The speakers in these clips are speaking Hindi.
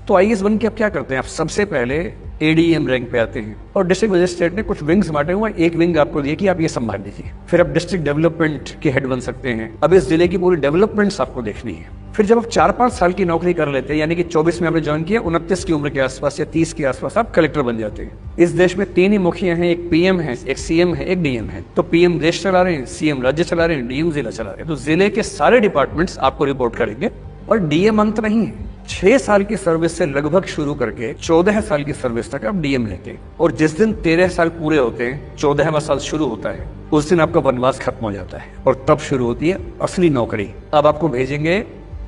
तो आईएएस बन के आप क्या करते हैं, आप सबसे पहले एडीएम रैंक पे आते हैं और डिस्ट्रिक्ट मजिस्ट्रेट ने कुछ विंग्स बांटे हुए, एक विंग आपको दिए कि आप ये संभाल लीजिए। फिर आप डिस्ट्रिक्ट डेवलपमेंट के हेड बन सकते हैं। अब इस जिले की पूरी डेवलपमेंट्स आपको देखनी है। फिर जब आप 4-5 साल की नौकरी कर लेते हैं, यानी कि 24 में आपने ज्वाइन किया, 29 की उम्र के आसपास या 30 के आसपास आप कलेक्टर बन जाते हैं। इस देश में 3 ही मुखिया हैं, एक पीएम है, एक सीएम है, एक डीएम है। तो पीएम देश चला रहे हैं, सीएम राज्य चला रहे हैं, डीएम जिला चला रहे हैं। तो जिले के सारे डिपार्टमेंट्स आपको रिपोर्ट करेंगे और डीएम अंत नहीं है। 6 साल की सर्विस से लगभग शुरू करके 14 साल की सर्विस तक आप डीएम लेते हैं और जिस दिन 13 साल पूरे होते हैं, 14वां साल शुरू होता है, उस दिन आपका वनवास खत्म हो जाता है और तब शुरू होती है असली नौकरी। अब आपको भेजेंगे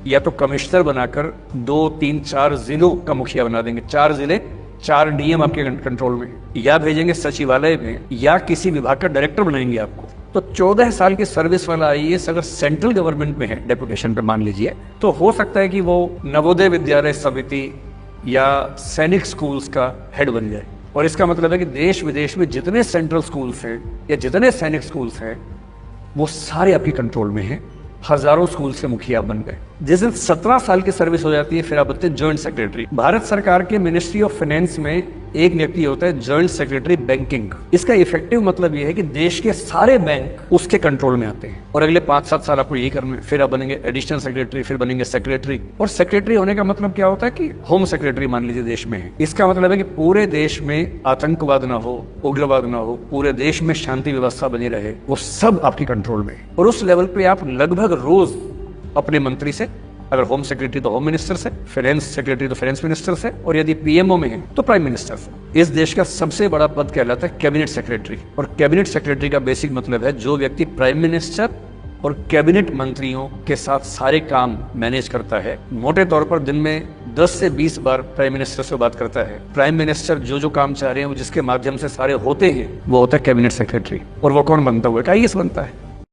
या तो कमिश्नर बनाकर 2, 3, 4 जिलों का मुखिया बना देंगे, 4 जिले 4 डीएम आपके कंट्रोल में, या भेजेंगे सचिवालय में, या किसी विभाग का डायरेक्टर बनाएंगे आपको। तो 14 साल की सर्विस वाला आईएएस अगर सेंट्रल गवर्नमेंट में है डेपुटेशन पे मान लीजिए, तो हो सकता है कि वो नवोदय विद्यालय समिति या सैनिक स्कूल्स का हेड बन जाए। और इसका मतलब है कि देश विदेश में जितने सेंट्रल स्कूल्स हैं या जितने सैनिक स्कूल्स हैं वो सारे आपके कंट्रोल में हैं। हजारों स्कूल से मुखिया बन गए। जिस दिन 17 साल की सर्विस हो जाती है, फिर आप बनते हैं ज्वाइंट सेक्रेटरी। भारत सरकार के मिनिस्ट्री ऑफ फाइनेंस में एक व्यक्ति होता है ज्वाइंट सेक्रेटरी बैंकिंग। इसका इफेक्टिव मतलब यह है कि देश के सारे बैंक उसके कंट्रोल में आते हैं और अगले 5-7 साल आपको यही करना है। फिर आप बनेंगे एडिशनल सेक्रेटरी, फिर बनेंगे सेक्रेटरी। और सेक्रेटरी होने का मतलब क्या होता है कि होम सेक्रेटरी मान लीजिए देश में है। इसका मतलब है कि पूरे देश में आतंकवाद ना हो, उग्रवाद ना हो, पूरे देश में शांति व्यवस्था बनी रहे, वो सब आपके कंट्रोल में है। और उस लेवल पे आप लगभग रोज अपने मंत्री से, अगर होम सेक्रेटरी तो होम मिनिस्टर से, फाइनेंस सेक्रेटरी तो फाइनेंस मिनिस्टर से, और यदि पीएमओ में है तो प्राइम मिनिस्टर से। इस देश का सबसे बड़ा पद कहलाता है कैबिनेट सेक्रेटरी। और कैबिनेट सेक्रेटरी का बेसिक मतलब है जो व्यक्ति प्राइम मिनिस्टर और कैबिनेट मंत्रियों के साथ सारे काम मैनेज करता है। मोटे तौर पर दिन में 10 से 20 बार प्राइम मिनिस्टर से बात करता है। प्राइम मिनिस्टर जो काम चाह रहे हैं वो जिसके माध्यम से सारे होते हैं, वो होता है कैबिनेट सेक्रेटरी। और वो कौन बनता हुआ? आईएएस बनता है।